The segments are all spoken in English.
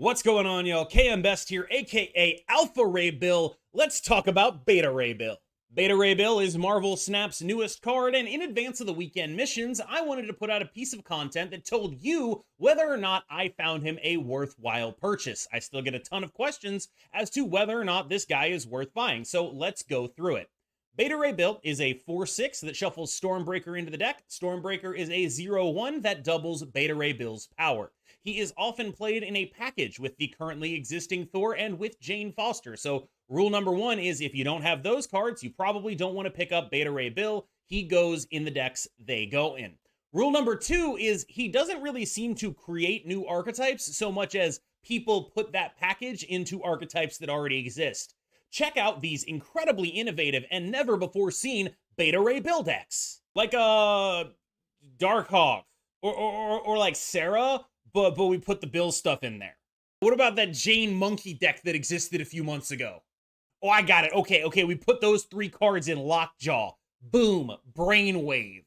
What's going on, y'all? KM Best here, aka Alpha Ray Bill. Let's talk about Beta Ray Bill. Beta Ray Bill is Marvel Snap's newest card, and in advance of the weekend missions, I wanted to put out a piece of content that told you whether or not I found him a worthwhile purchase. I still get a ton of questions as to whether or not this guy is worth buying, so let's go through it. Beta Ray Bill is a 4/6 that shuffles Stormbreaker into the deck. Stormbreaker is a 0/1 that doubles Beta Ray Bill's power. He is often played in a package with the currently existing Thor and with Jane Foster. So rule number one is if you don't have those cards, you probably don't want to pick up Beta Ray Bill. He goes in the decks they go in. Rule number two is he doesn't really seem to create new archetypes so much as people put that package into archetypes that already exist. Check out these incredibly innovative and never before seen Beta Ray Bill decks. Like Darkhawk or like Sarah, but we put the Bill stuff in there. What about that Jane Monkey deck that existed a few months ago? Oh, I got it. Okay, we put those three cards in Lockjaw. Boom, Brainwave.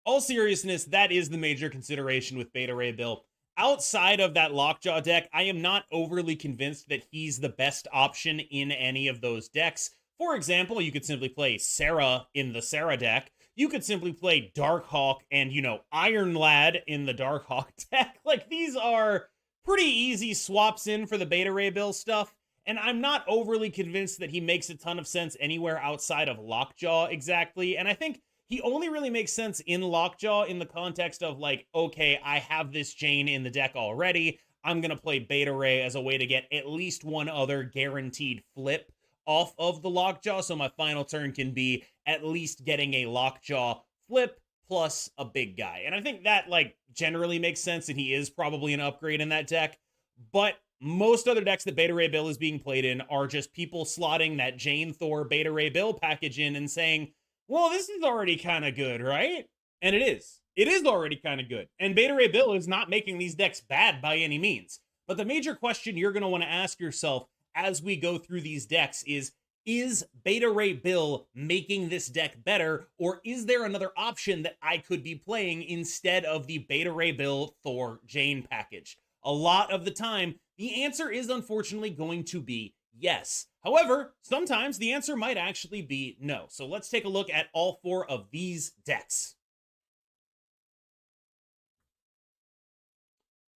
All seriousness, that is the major consideration with Beta Ray Bill. Outside of that Lockjaw deck, I am not overly convinced that he's the best option in any of those decks. For example, you could simply play Sarah in the Sarah deck. You could simply play Darkhawk and, Iron Lad in the Darkhawk deck. Like, these are pretty easy swaps in for the Beta Ray Bill stuff. And I'm not overly convinced that he makes a ton of sense anywhere outside of Lockjaw exactly. And I think he only really makes sense in Lockjaw in the context of like, okay, I have this Jane in the deck already. I'm going to play Beta Ray as a way to get at least one other guaranteed flip off of the Lockjaw. So my final turn can be at least getting a Lockjaw flip plus a big guy. And I think that like generally makes sense and he is probably an upgrade in that deck. But most other decks that Beta Ray Bill is being played in are just people slotting that Jane Thor Beta Ray Bill package in and saying, well, this is already kind of good, right? And it is. It is already kind of good. And Beta Ray Bill is not making these decks bad by any means. But the major question you're going to want to ask yourself as we go through these decks is Beta Ray Bill making this deck better? Or is there another option that I could be playing instead of the Beta Ray Bill Thor Jane package? A lot of the time, the answer is unfortunately going to be yes. However, sometimes the answer might actually be no. So let's take a look at all four of these decks.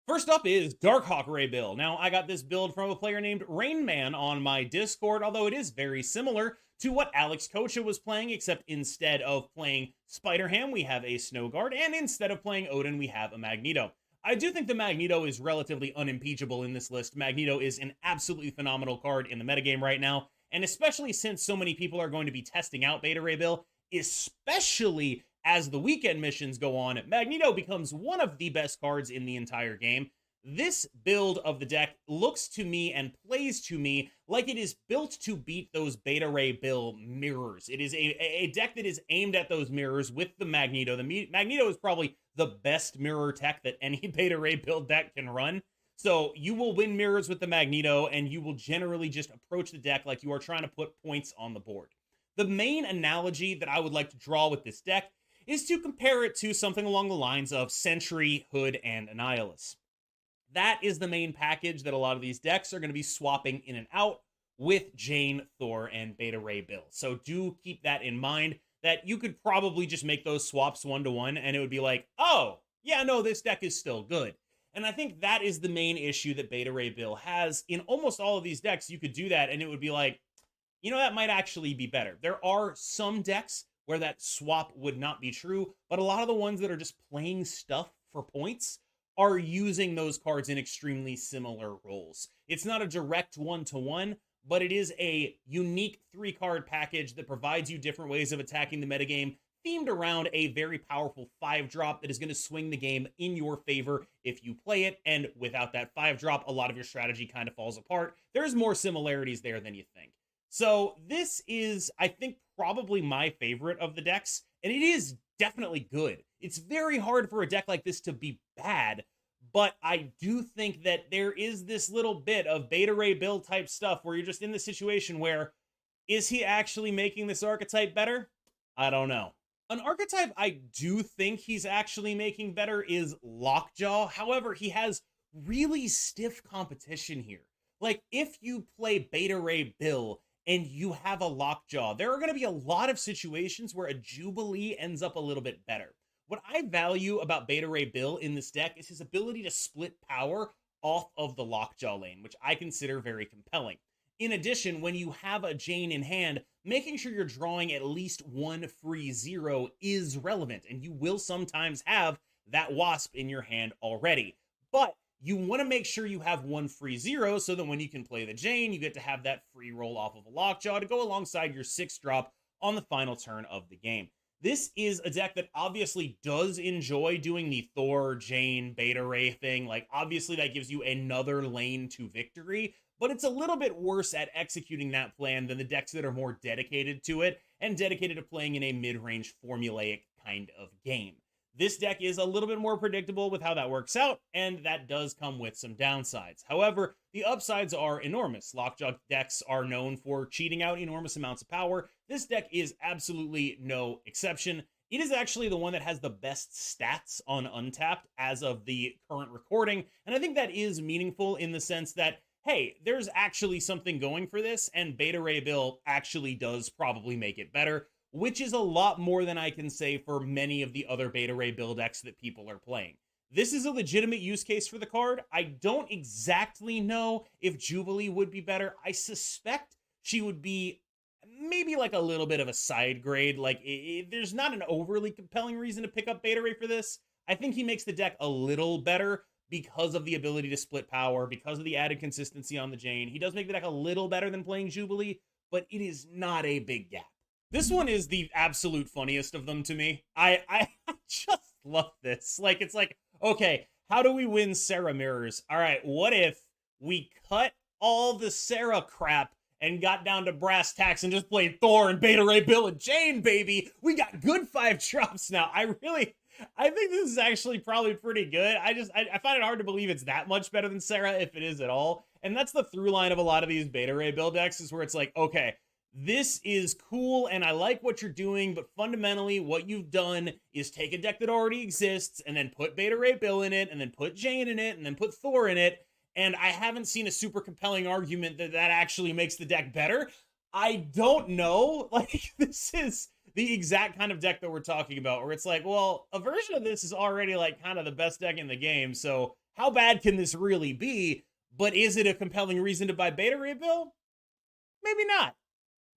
First up is Darkhawk Ray Bill. Now, I got this build from a player named Rainman on my Discord, although it is very similar to what Alex Kocha was playing, except instead of playing Spider-Ham, we have a Snow Guard, and instead of playing Odin, we have a Magneto. I do think the Magneto is relatively unimpeachable in this list. Magneto is an absolutely phenomenal card in the metagame right now, and especially since so many people are going to be testing out Beta Ray Bill, especially as the weekend missions go on, Magneto becomes one of the best cards in the entire game. This build of the deck looks to me and plays to me like it is built to beat those Beta Ray Bill mirrors. It is a deck that is aimed at those mirrors with the Magneto. The Magneto is probably the best mirror tech that any Beta Ray Bill deck can run. So you will win mirrors with the Magneto, and you will generally just approach the deck like you are trying to put points on the board. The main analogy that I would like to draw with this deck is to compare it to something along the lines of Sentry, Hood, and Annihilus. That is the main package that a lot of these decks are going to be swapping in and out with Jane, Thor, and Beta Ray Bill. So do keep that in mind, that you could probably just make those swaps one-to-one, and it would be like, oh, yeah, no, this deck is still good. And I think that is the main issue that Beta Ray Bill has. In almost all of these decks, you could do that, and it would be like, that might actually be better. There are some decks where that swap would not be true, but a lot of the ones that are just playing stuff for points are using those cards in extremely similar roles. It's not a direct one-to-one, but it is a unique 3-card package that provides you different ways of attacking the metagame, themed around a very powerful 5-drop that is going to swing the game in your favor if you play it, and without that 5-drop, a lot of your strategy kind of falls apart. There's more similarities there than you think. So this is, I think, probably my favorite of the decks, and it is definitely good. It's very hard for a deck like this to be bad, but I do think that there is this little bit of Beta Ray Bill type stuff where you're just in the situation where, is he actually making this archetype better? I don't know. An archetype I do think he's actually making better is Lockjaw. However, he has really stiff competition here. Like, if you play Beta Ray Bill and you have a Lockjaw, there are going to be a lot of situations where a Jubilee ends up a little bit better. What I value about Beta Ray Bill in this deck is his ability to split power off of the Lockjaw lane, which I consider very compelling. In addition, when you have a Jane in hand, making sure you're drawing at least one free zero is relevant, and you will sometimes have that Wasp in your hand already. But you want to make sure you have one free zero so that when you can play the Jane, you get to have that free roll off of a Lockjaw to go alongside your 6-drop on the final turn of the game. This is a deck that obviously does enjoy doing the Thor, Jane, Beta Ray thing. Like, obviously that gives you another lane to victory, but it's a little bit worse at executing that plan than the decks that are more dedicated to it and dedicated to playing in a mid-range formulaic kind of game. This deck is a little bit more predictable with how that works out, and that does come with some downsides. However, the upsides are enormous. Lockjaw decks are known for cheating out enormous amounts of power. This deck is absolutely no exception. It is actually the one that has the best stats on Untapped as of the current recording, and I think that is meaningful in the sense that, hey, there's actually something going for this, and Beta Ray Bill actually does probably make it better, which is a lot more than I can say for many of the other Beta Ray Bill decks that people are playing. This is a legitimate use case for the card. I don't exactly know if Jubilee would be better. I suspect she would be maybe like a little bit of a side grade. Like, there's not an overly compelling reason to pick up Beta Ray for this. I think he makes the deck a little better because of the ability to split power, because of the added consistency on the Jane. He does make the deck a little better than playing Jubilee, but it is not a big gap. This one is the absolute funniest of them to me. I just love this. Like, it's like, okay, how do we win Serra Mirrors? All right, what if we cut all the Serra crap and got down to brass tacks and just played Thor and Beta Ray Bill and Jane, baby? We got good 5-drops now. I think this is actually probably pretty good. I find it hard to believe it's that much better than Serra, if it is at all. And that's the through line of a lot of these Beta Ray Bill decks, is where it's like, okay, this is cool and I like what you're doing, but fundamentally what you've done is take a deck that already exists and then put Beta Ray Bill in it and then put Jane in it and then put Thor in it. And I haven't seen a super compelling argument that that actually makes the deck better. I don't know. Like, this is the exact kind of deck that we're talking about, where it's like, well, a version of this is already like kind of the best deck in the game. So how bad can this really be? But is it a compelling reason to buy Beta Ray Bill? Maybe not.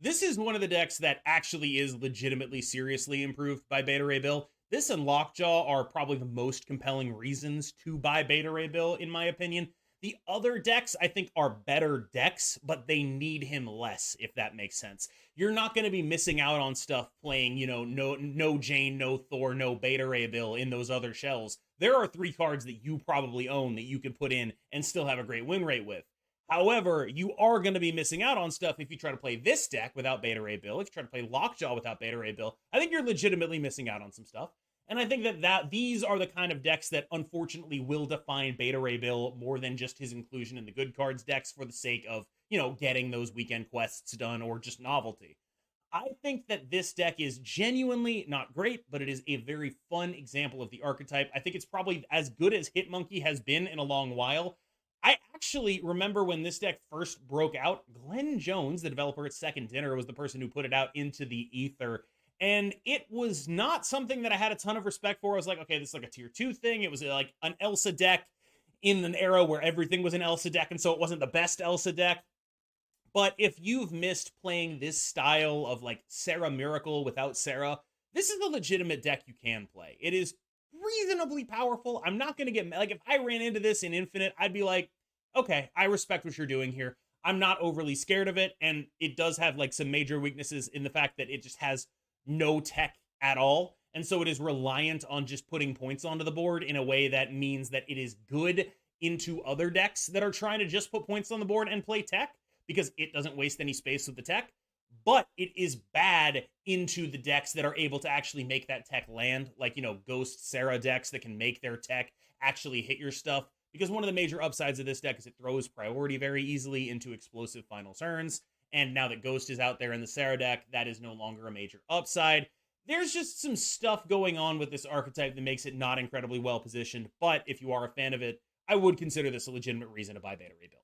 This is one of the decks that actually is legitimately seriously improved by Beta Ray Bill. This and Lockjaw are probably the most compelling reasons to buy Beta Ray Bill, in my opinion. The other decks, I think, are better decks, but they need him less, if that makes sense. You're not going to be missing out on stuff playing, no Jane, no Thor, no Beta Ray Bill in those other shells. There are 3 cards that you probably own that you can put in and still have a great win rate with. However, you are going to be missing out on stuff if you try to play this deck without Beta Ray Bill. If you try to play Lockjaw without Beta Ray Bill, I think you're legitimately missing out on some stuff. And I think that these are the kind of decks that unfortunately will define Beta Ray Bill more than just his inclusion in the good cards decks for the sake of, getting those weekend quests done or just novelty. I think that this deck is genuinely not great, but it is a very fun example of the archetype. I think it's probably as good as Hitmonkey has been in a long while. I actually remember when this deck first broke out, Glenn Jones, the developer at Second Dinner, was the person who put it out into the ether. And it was not something that I had a ton of respect for. I was like, okay, this is like a tier 2 thing. It was like an Elsa deck in an era where everything was an Elsa deck, and so it wasn't the best Elsa deck. But if you've missed playing this style of like Serra Miracle without Serra, this is a legitimate deck you can play. It is reasonably powerful. I'm not going to get, like, if I ran into this in Infinite, I'd be like, okay, I respect what you're doing here. I'm not overly scared of it, and it does have like some major weaknesses in the fact that it just has no tech at all, and so it is reliant on just putting points onto the board in a way that means that it is good into other decks that are trying to just put points on the board and play tech, because it doesn't waste any space with the tech. But it is bad into the decks that are able to actually make that tech land, like, Ghost Serra decks that can make their tech actually hit your stuff. Because one of the major upsides of this deck is it throws priority very easily into explosive final turns. And now that Ghost is out there in the Serra deck, that is no longer a major upside. There's just some stuff going on with this archetype that makes it not incredibly well positioned. But if you are a fan of it, I would consider this a legitimate reason to buy Beta Ray Bill.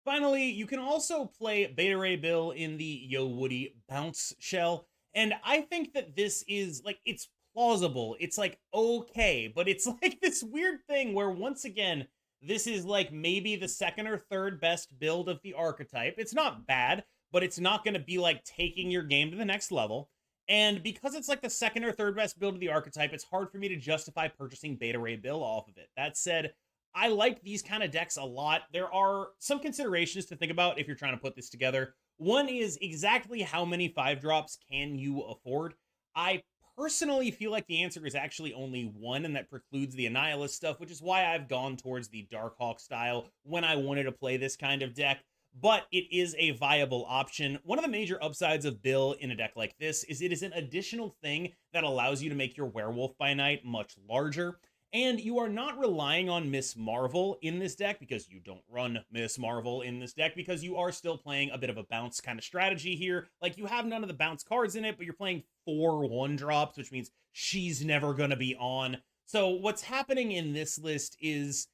Finally, you can also play Beta Ray Bill in the Yo Woody bounce shell. And I think that this is like, it's plausible. It's like, okay, but it's like this weird thing where once again, this is like maybe the second or third best build of the archetype. It's not bad, but it's not going to be like taking your game to the next level. And because it's like the second or third best build of the archetype, it's hard for me to justify purchasing Beta Ray Bill off of it. That said, I like these kind of decks a lot. There are some considerations to think about if you're trying to put this together. One is exactly how many 5-drops can you afford? I personally feel like the answer is actually only one, and that precludes the Annihilus stuff, which is why I've gone towards the Darkhawk style when I wanted to play this kind of deck. But it is a viable option. One of the major upsides of Bill in a deck like this is it is an additional thing that allows you to make your Werewolf by Night much larger. And you are not relying on Miss Marvel in this deck because you don't run Miss Marvel in this deck because you are still playing a bit of a bounce kind of strategy here. Like, you have none of the bounce cards in it, but you're playing 4 1-drops, which means she's never going to be on. So what's happening in this list is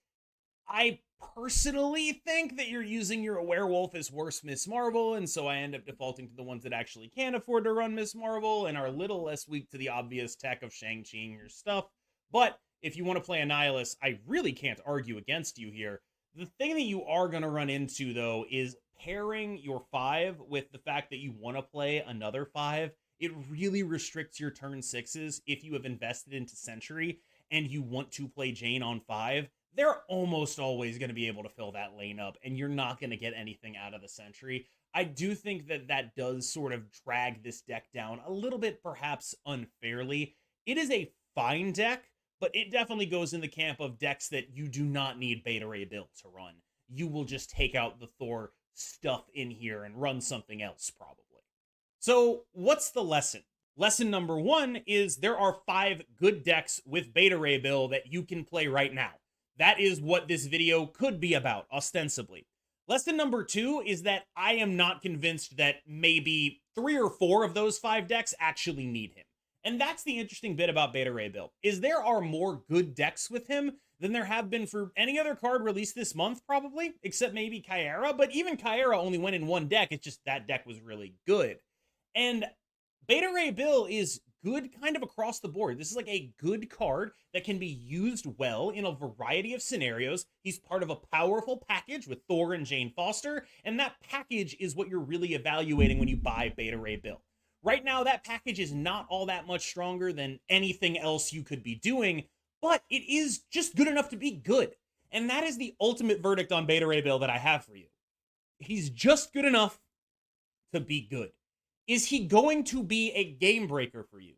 I personally think that you're using your Werewolf as worse Miss Marvel, and so I end up defaulting to the ones that actually can afford to run Miss Marvel and are a little less weak to the obvious tech of Shang-Chiing your stuff. But if you want to play Annihilus, I really can't argue against you here. The thing that you are going to run into, though, is pairing your 5 with the fact that you want to play another 5. It really restricts your turn 6s if you have invested into Sentry and you want to play Jane on 5. They're almost always going to be able to fill that lane up, and you're not going to get anything out of the Sentry. I do think that that does sort of drag this deck down a little bit, perhaps unfairly. It is a fine deck, but it definitely goes in the camp of decks that you do not need Beta Ray Bill to run. You will just take out the Thor stuff in here and run something else, probably. So what's the lesson? Lesson number 1 is there are 5 good decks with Beta Ray Bill that you can play right now. That is what this video could be about, ostensibly. Lesson number 2 is that I am not convinced that maybe 3 or 4 of those 5 decks actually need him. And that's the interesting bit about Beta Ray Bill, is there are more good decks with him than there have been for any other card released this month, probably, except maybe Kyara. But even Kyara only went in one deck. It's just that deck was really good. And Beta Ray Bill is good kind of across the board. This is like a good card that can be used well in a variety of scenarios. He's part of a powerful package with Thor and Jane Foster, and that package is what you're really evaluating when you buy Beta Ray Bill. Right now, that package is not all that much stronger than anything else you could be doing, but it is just good enough to be good. And that is the ultimate verdict on Beta Ray Bill that I have for you. He's just good enough to be good. Is he going to be a game breaker for you?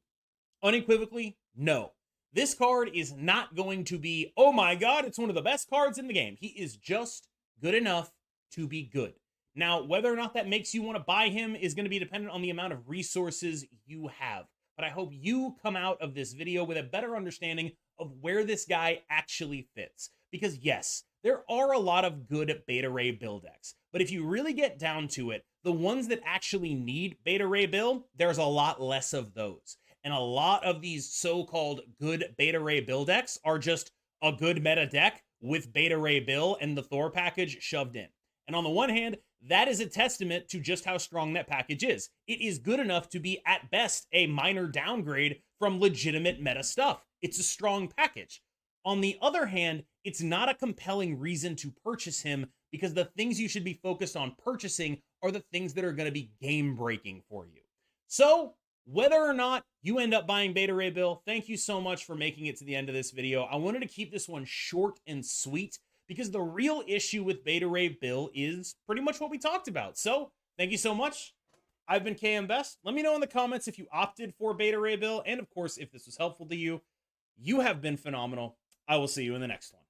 Unequivocally, no. This card is not going to be, oh my god, it's one of the best cards in the game. He is just good enough to be good. Now, whether or not that makes you want to buy him is going to be dependent on the amount of resources you have. But I hope you come out of this video with a better understanding of where this guy actually fits. Because yes, there are a lot of good Beta Ray Bill decks. But if you really get down to it, the ones that actually need Beta Ray Bill, there's a lot less of those. And a lot of these so-called good Beta Ray Bill decks are just a good meta deck with Beta Ray Bill and the Thor package shoved in. And on the one hand, that is a testament to just how strong that package is. It is good enough to be, at best, a minor downgrade from legitimate meta stuff. It's a strong package. On the other hand, it's not a compelling reason to purchase him because the things you should be focused on purchasing are the things that are going to be game-breaking for you. So, whether or not you end up buying Beta Ray Bill, thank you so much for making it to the end of this video. I wanted to keep this one short and sweet because the real issue with Beta Ray Bill is pretty much what we talked about. So, thank you so much. I've been KM Best. Let me know in the comments if you opted for Beta Ray Bill, and of course, if this was helpful to you. You have been phenomenal. I will see you in the next one.